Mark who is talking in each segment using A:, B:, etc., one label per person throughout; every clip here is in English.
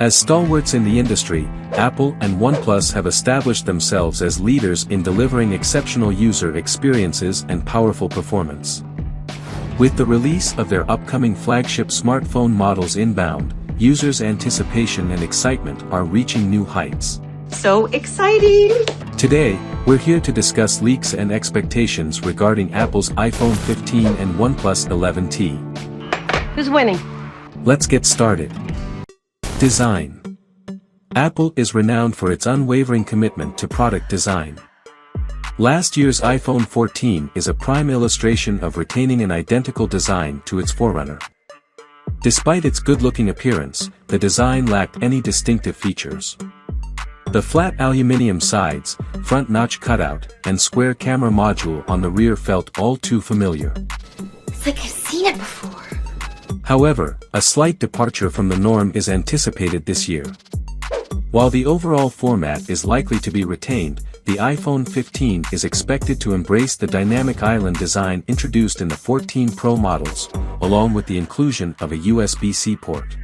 A: As stalwarts in the industry, Apple and OnePlus have established themselves as leaders in delivering exceptional user experiences and powerful performance. With the release of their upcoming flagship smartphone models inbound, users' anticipation and excitement are reaching new heights.
B: So exciting!
A: Today, we're here to discuss leaks and expectations regarding Apple's iPhone 15 and OnePlus 11T.
B: Who's winning?
A: Let's get started. Design. Apple is renowned for its unwavering commitment to product design. Last year's iPhone 14 is a prime illustration of retaining an identical design to its forerunner. Despite its good-looking appearance, the design lacked any distinctive features. The flat aluminum sides, front notch cutout, and square camera module on the rear felt all too familiar.
B: It's like I've seen it before.
A: However, a slight departure from the norm is anticipated this year. While the overall format is likely to be retained, the iPhone 15 is expected to embrace the dynamic island design introduced in the 14 Pro models, along with the inclusion of a USB-C port.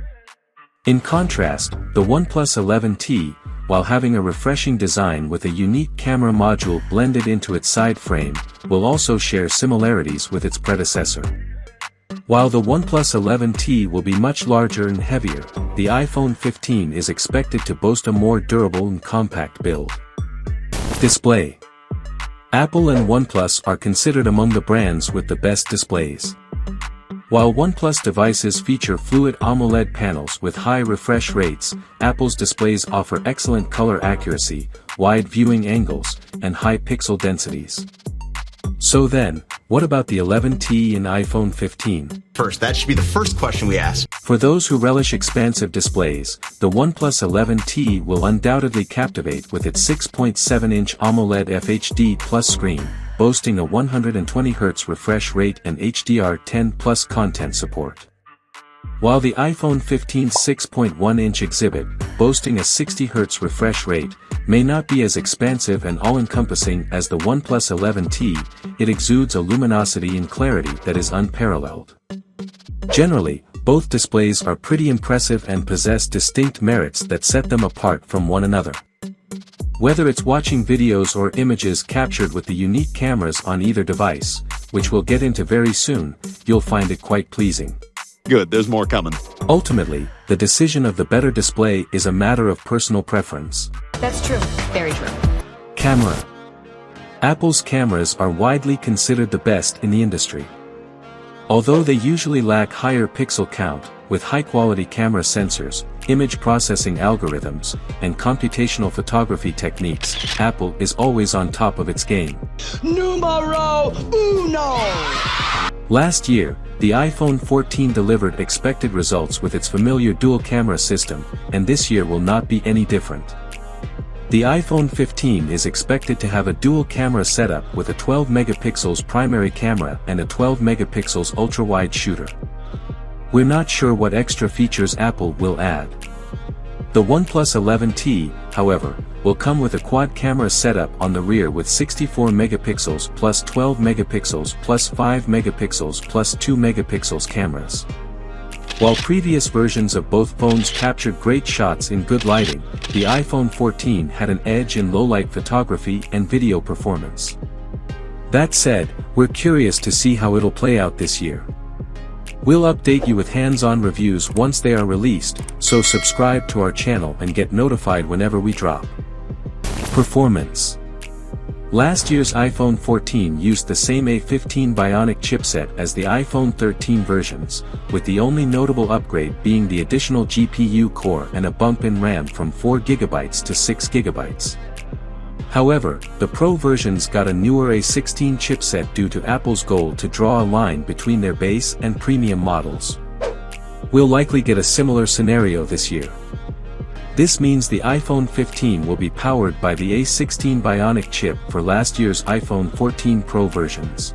A: In contrast, the OnePlus 11T, while having a refreshing design with a unique camera module blended into its side frame, will also share similarities with its predecessor. While the OnePlus 11T will be much larger and heavier, the iPhone 15 is expected to boast a more durable and compact build. Display. Apple and OnePlus are considered among the brands with the best displays. While OnePlus devices feature fluid AMOLED panels with high refresh rates, Apple's displays offer excellent color accuracy, wide viewing angles, and high pixel densities. So then, what about the 11T and iPhone 15?
C: First, that should be the first question we ask.
A: For those who relish expansive displays, the OnePlus 11T will undoubtedly captivate with its 6.7-inch AMOLED FHD Plus screen, boasting a 120Hz refresh rate and HDR10+ content support. While the iPhone 15's 6.1-inch exhibit, boasting a 60Hz refresh rate, may not be as expansive and all-encompassing as the OnePlus 11T, it exudes a luminosity and clarity that is unparalleled. Generally, both displays are pretty impressive and possess distinct merits that set them apart from one another. Whether it's watching videos or images captured with the unique cameras on either device, which we'll get into very soon, you'll find it quite pleasing.
C: Good, there's more coming.
A: Ultimately, the decision of the better display is a matter of personal preference.
B: That's true. Very true.
A: Camera. Apple's cameras are widely considered the best in the industry. Although they usually lack higher pixel count, with high-quality camera sensors, image processing algorithms, and computational photography techniques, Apple is always on top of its game.
D: Numero uno!
A: Last year, the iPhone 14 delivered expected results with its familiar dual-camera system, and this year will not be any different. The iPhone 15 is expected to have a dual-camera setup with a 12-megapixels primary camera and a 12-megapixels ultra-wide shooter. We're not sure what extra features Apple will add. The OnePlus 11T, however, will come with a quad-camera setup on the rear with 64 megapixels plus 12 megapixels plus 5 megapixels plus 2 megapixels cameras. While previous versions of both phones captured great shots in good lighting, the iPhone 14 had an edge in low-light photography and video performance. That said, we're curious to see how it'll play out this year. We'll update you with hands-on reviews once they are released, so subscribe to our channel and get notified whenever we drop. Performance. Last year's iPhone 14 used the same A15 Bionic chipset as the iPhone 13 versions, with the only notable upgrade being the additional GPU core and a bump in RAM from 4GB to 6GB. However, the Pro versions got a newer A16 chipset due to Apple's goal to draw a line between their base and premium models. We'll likely get a similar scenario this year. This means the iPhone 15 will be powered by the A16 Bionic chip for last year's iPhone 14 Pro versions.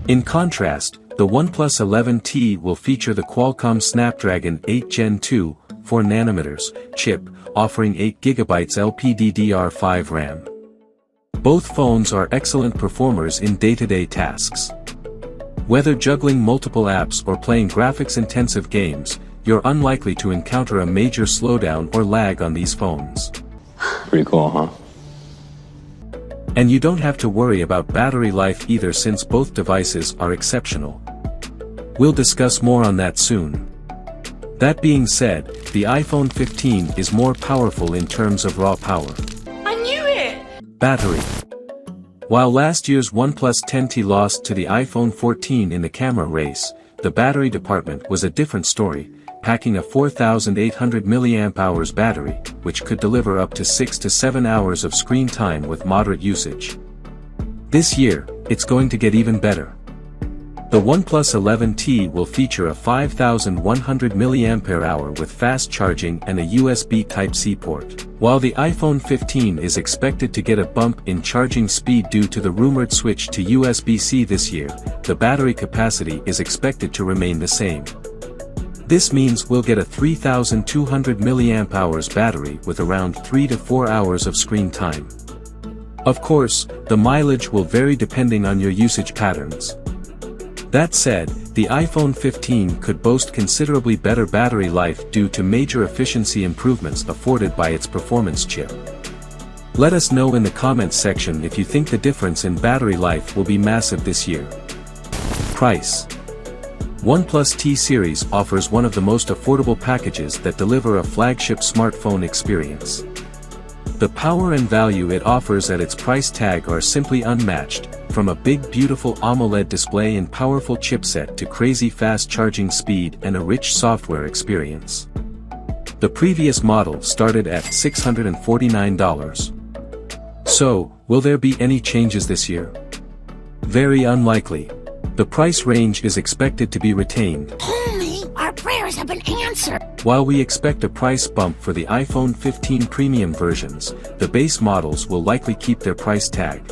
A: In contrast, the OnePlus 11T will feature the Qualcomm Snapdragon 8 Gen 2, 4nm chip, offering 8GB LPDDR5 RAM. Both phones are excellent performers in day-to-day tasks. Whether juggling multiple apps or playing graphics-intensive games, you're unlikely to encounter a major slowdown or lag on these phones.
E: Pretty cool, huh?
A: And you don't have to worry about battery life either, since both devices are exceptional. We'll discuss more on that soon. That being said, the iPhone 15 is more powerful in terms of raw power.
B: I knew it!
A: Battery. While last year's OnePlus 11T lost to the iPhone 14 in the camera race, the battery department was a different story, packing a 4,800 mAh battery, which could deliver up to 6 to 7 hours of screen time with moderate usage. This year, it's going to get even better. The OnePlus 11T will feature a 5,100 mAh with fast charging and a USB Type-C port, while the iPhone 15 is expected to get a bump in charging speed due to the rumored switch to USB-C this year. The battery capacity is expected to remain the same. This means we'll get a 3,200 mAh battery with around 3 to 4 hours of screen time. Of course, the mileage will vary depending on your usage patterns. That said, the iPhone 15 could boast considerably better battery life due to major efficiency improvements afforded by its performance chip. Let us know in the comments section if you think the difference in battery life will be massive this year. Price. OnePlus T series offers one of the most affordable packages that deliver a flagship smartphone experience. The power and value it offers at its price tag are simply unmatched, from a big beautiful AMOLED display and powerful chipset to crazy fast charging speed and a rich software experience. The previous model started at $649. So, will there be any changes this year? Very unlikely. The price range is expected to be retained.
F: Only our prayers have been answered.
A: While we expect a price bump for the iPhone 15 premium versions, the base models will likely keep their price tag.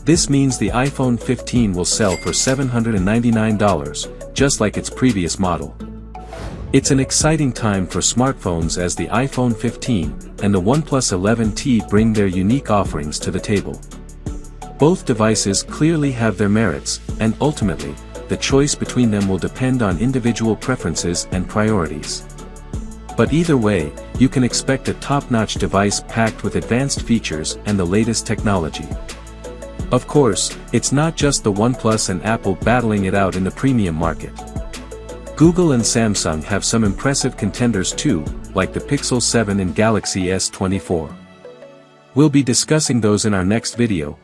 A: This means the iPhone 15 will sell for $799, just like its previous model. It's an exciting time for smartphones as the iPhone 15 and the OnePlus 11T bring their unique offerings to the table. Both devices clearly have their merits, and ultimately, the choice between them will depend on individual preferences and priorities. But either way, you can expect a top-notch device packed with advanced features and the latest technology. Of course, it's not just the OnePlus and Apple battling it out in the premium market. Google and Samsung have some impressive contenders too, like the Pixel 7 and Galaxy S24. We'll be discussing those in our next video,